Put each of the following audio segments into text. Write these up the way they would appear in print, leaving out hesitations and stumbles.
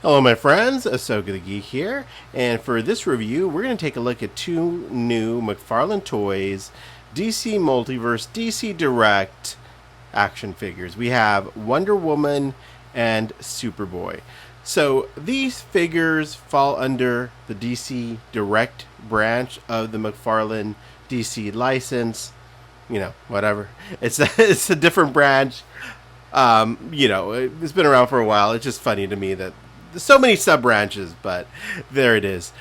Hello my friends, Asoka the Geek here, and for this review we're going to take a look at two new McFarlane Toys DC Multiverse DC Direct action figures. We have Wonder Woman and Superboy. So these figures fall under the DC Direct branch of the McFarlane DC license. You know, whatever. It's a different branch. It's been around for a while. It's just funny to me that there's so many sub branches, but there it is.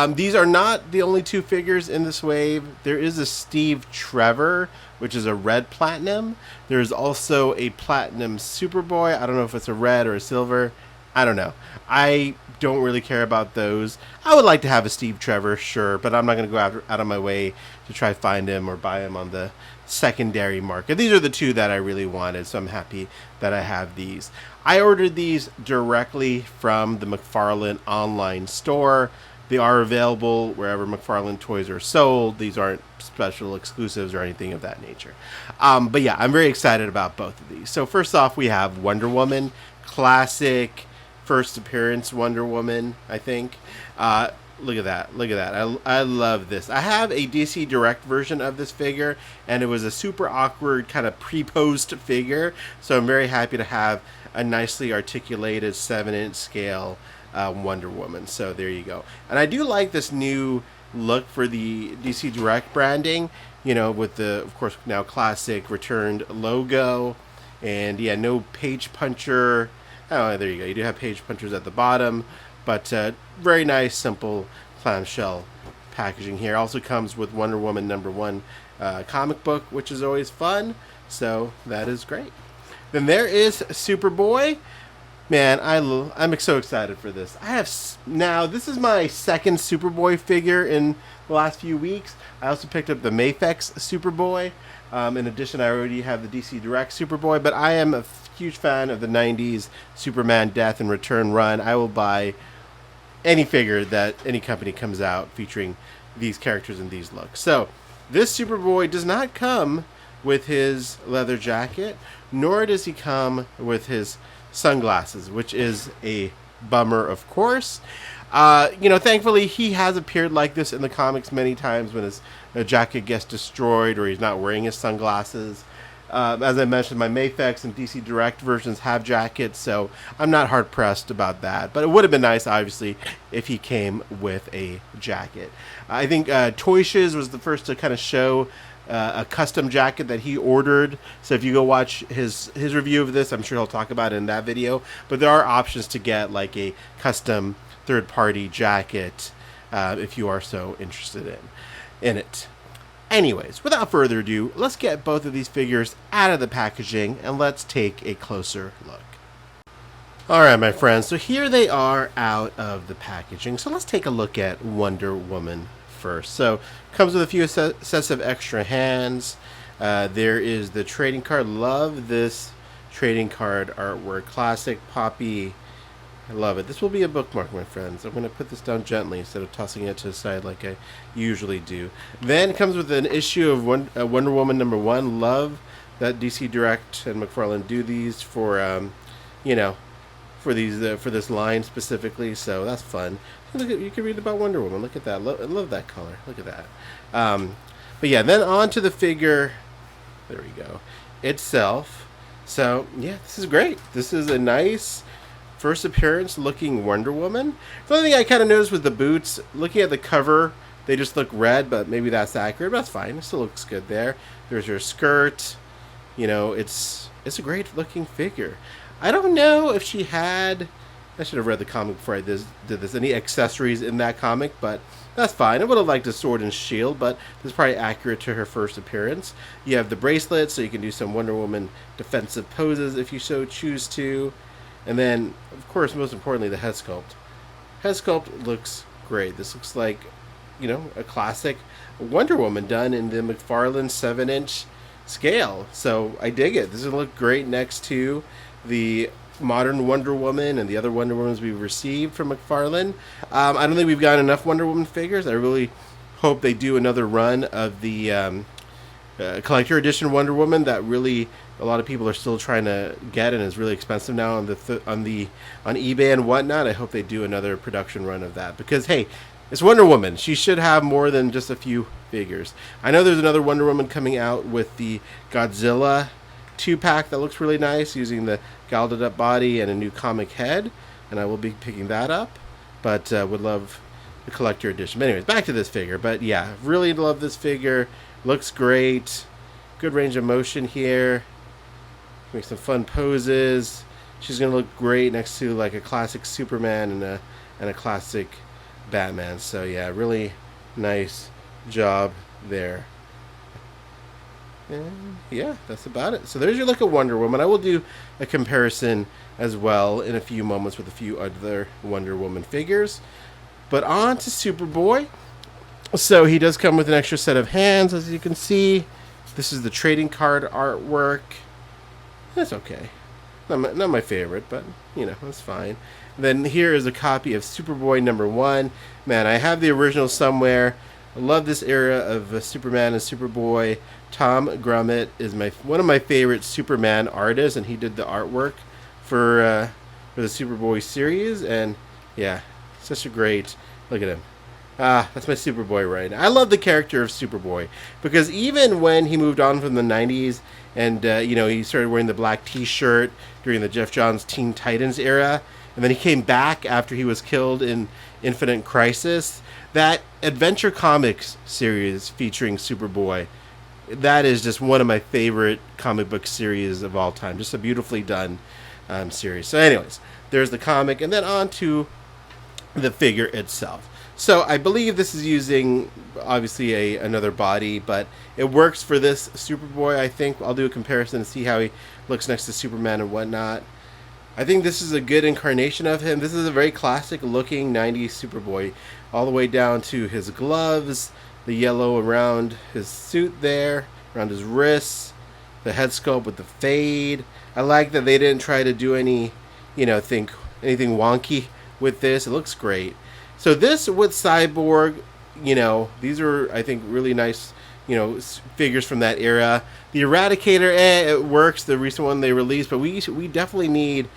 These are not the only two figures in this wave. There is a Steve Trevor, which is a red platinum. There's also a platinum Superboy. I don't know if it's a red or a silver. I don't know. I don't really care about those. I would like to have a Steve Trevor, sure, but I'm not going to go out of my way to try to find him or buy him on the secondary market. These are the two that I really wanted, so I'm happy that I have these. I ordered these directly from the McFarlane online store. They are available wherever McFarlane Toys are sold. These aren't special exclusives or anything of that nature. But yeah, I'm very excited about both of these. So first off, we have Wonder Woman, classic first appearance Wonder Woman, I think. Look at that. Look at that. I love this. I have a DC Direct version of this figure, and it was a super awkward kind of pre-posed figure. So I'm very happy to have a nicely articulated 7-inch scale Wonder Woman. So there you go. And I do like this new look for the DC Direct branding, you know, with the, of course, now classic returned logo. And yeah, no page puncher. Oh, there you go. You do have page punchers at the bottom, but very nice, simple clamshell packaging here. Also comes with Wonder Woman #1 comic book, which is always fun. So that is great. Then there is Superboy. Man, I'm so excited for this. Now, this is my second Superboy figure in the last few weeks. I also picked up the Mafex Superboy. In addition, I already have the DC Direct Superboy, but I am a huge fan of the 90s Superman Death and Return run. I will buy any figure that any company comes out featuring these characters in these looks. So, this Superboy does not come with his leather jacket, nor does he come with his sunglasses, which is a bummer, of course. Thankfully, he has appeared like this in the comics many times when his jacket gets destroyed or he's not wearing his sunglasses. As I mentioned, my Mafex and DC Direct versions have jackets, so I'm not hard-pressed about that. But it would have been nice, obviously, if he came with a jacket. I think Toy Shiz was the first to kind of show a custom jacket that he ordered. So if you go watch his review of this, I'm sure he'll talk about it in that video. But there are options to get like a custom third-party jacket if you are so interested in it. Anyways, without further ado, let's get both of these figures out of the packaging and let's take a closer look. Alright, my friends, so here they are out of the packaging. So let's take a look at Wonder Woman first. So, comes with a few sets of extra hands. There is the trading card. Love this trading card artwork. Classic Poppy. I love it. This will be a bookmark, my friends. I'm going to put this down gently instead of tossing it to the side like I usually do. Then it comes with an issue of Wonder Woman #1. Love that DC Direct and McFarlane do these for, for this line specifically. So that's fun. You can read about Wonder Woman. Look at that. I love that color. Look at that. But yeah, then on to the figure. There we go. Itself. So yeah, this is great. This is a nice first appearance looking Wonder Woman. The only thing I kind of noticed with the boots, looking at the cover, they just look red, but maybe that's accurate. But that's fine. It still looks good there. There's her skirt. You know, it's a great looking figure. I don't know if she had, I should have read the comic before I did this, any accessories in that comic, but that's fine. I would have liked a sword and shield, but this is probably accurate to her first appearance. You have the bracelet, so you can do some Wonder Woman defensive poses if you so choose to. And then, of course, most importantly, the head sculpt. Head sculpt looks great. This looks like, a classic Wonder Woman done in the McFarlane 7-inch scale. So I dig it. This will look great next to the modern Wonder Woman and the other Wonder Womans we've received from McFarlane. I don't think we've got enough Wonder Woman figures. I really hope they do another run of the collector edition Wonder Woman that really a lot of people are still trying to get and is really expensive now on on eBay and whatnot. I hope they do another production run of that because hey, it's Wonder Woman. She should have more than just a few figures. I know there's another Wonder Woman coming out with the Godzilla 2-pack that looks really nice using the gilded up body and a new comic head, and I will be picking that up, but would love the collector edition. But anyways, back to this figure. But yeah, really love this figure. Looks great. Good range of motion here. Make some fun poses. She's gonna look great next to like a classic Superman and a classic Batman. So yeah, really nice job there. And yeah, that's about it. So there's your look at Wonder Woman. I will do a comparison as well in a few moments with a few other Wonder Woman figures. But on to Superboy. So he does come with an extra set of hands, as you can see. This is the trading card artwork. That's okay. Not my favorite, but, you know, that's fine. Then here is a copy of Superboy #1. Man, I have the original somewhere. I love this era of Superman and Superboy. Tom Grummett is one of my favorite Superman artists, and he did the artwork for the Superboy series. And yeah, such a great look at him. That's my Superboy right now. I love the character of Superboy because even when he moved on from the 90s and you know, he started wearing the black T-shirt during the Jeff Johns Teen Titans era, and then he came back after he was killed in Infinite Crisis. That Adventure Comics series featuring Superboy, that is just one of my favorite comic book series of all time. Just a beautifully done series. So anyways, there's the comic, and then on to the figure itself. So I believe this is using obviously another body, but it works for this Superboy. I think I'll do a comparison and see how he looks next to Superman and whatnot. I think this is a good incarnation of him. This is a very classic looking 90s Superboy, all the way down to his gloves, the yellow around his suit there, around his wrists, the head sculpt with the fade. I like that they didn't try to do any, you know, anything wonky with this. It looks great. So this with Cyborg, you know, these are, I think, really nice, you know, figures from that era. The Eradicator, it works, the recent one they released, but we definitely need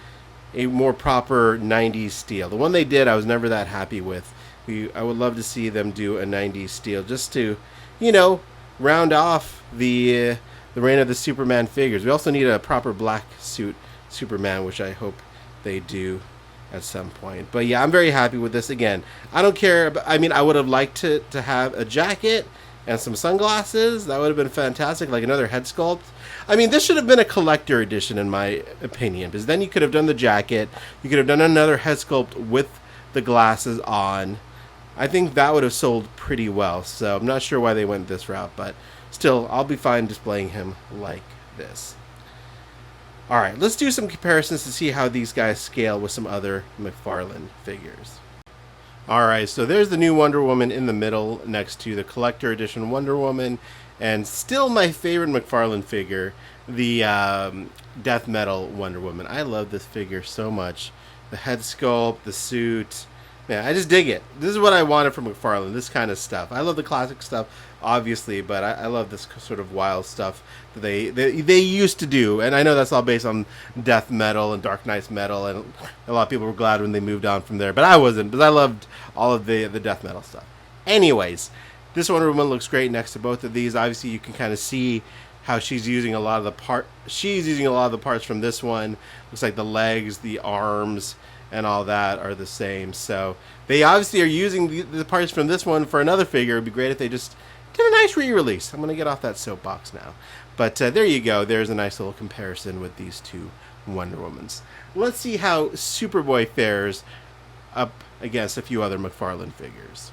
a more proper 90s steel. The one they did, I was never that happy with. I would love to see them do a 90s steel just to, you know, round off the reign of the Superman figures. We also need a proper black suit Superman, which I hope they do at some point. But yeah, I'm very happy with this. Again, I don't care. I mean, I would have liked to have a jacket and some sunglasses. That would have been fantastic, like another head sculpt. I mean, this should have been a collector edition in my opinion, because then you could have done the jacket, you could have done another head sculpt with the glasses on. I think that would have sold pretty well. So I'm not sure why they went this route, but still, I'll be fine displaying him like this. Alright, let's do some comparisons to see how these guys scale with some other McFarlane figures. Alright, so there's the new Wonder Woman in the middle next to the collector edition Wonder Woman, and still my favorite McFarlane figure, the Death Metal Wonder Woman. I love this figure so much. The head sculpt, the suit. Man, I just dig it. This is what I wanted from McFarlane, this kind of stuff. I love the classic stuff, obviously, but I love this sort of wild stuff that they used to do. And I know that's all based on Death Metal and Dark Knight's Metal, and a lot of people were glad when they moved on from there. But I wasn't, because I loved all of the Death Metal stuff. Anyways, this Wonder Woman looks great next to both of these. Obviously, you can kind of see how she's using a lot of the parts from this one. Looks like the legs, the arms, and all that are the same. So they obviously are using the parts from this one for another figure. It'd be great if they just did a nice re-release. I'm going to get off that soapbox now. But there you go. There's a nice little comparison with these two Wonder Womans. Let's see how Superboy fares up against a few other McFarlane figures.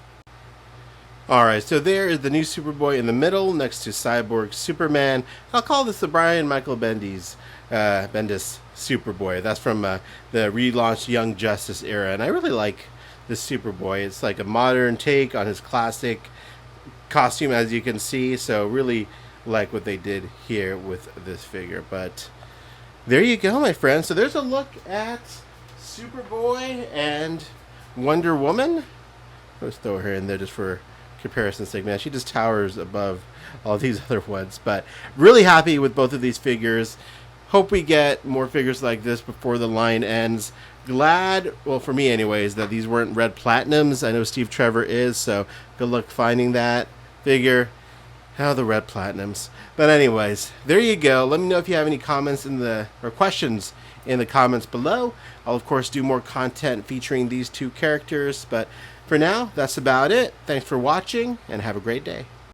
Alright, so there is the new Superboy in the middle next to Cyborg Superman. I'll call this the Brian Michael Bendis Superboy. That's from the relaunched Young Justice era, and I really like this Superboy. It's like a modern take on his classic costume, as you can see, so really like what they did here with this figure. But there you go, my friends. So there's a look at Superboy and Wonder Woman. Let's throw her in there just for comparison's sake, man, she just towers above all these other ones. But really happy with both of these figures. Hope we get more figures like this before the line ends. Glad, well, for me anyways, that these weren't red platinums. I know Steve Trevor is, so good luck finding that figure. How the red platinums. But anyways, there you go. Let me know if you have any comments or questions in the comments below. I'll of course do more content featuring these two characters, but for now, that's about it. Thanks for watching, and have a great day.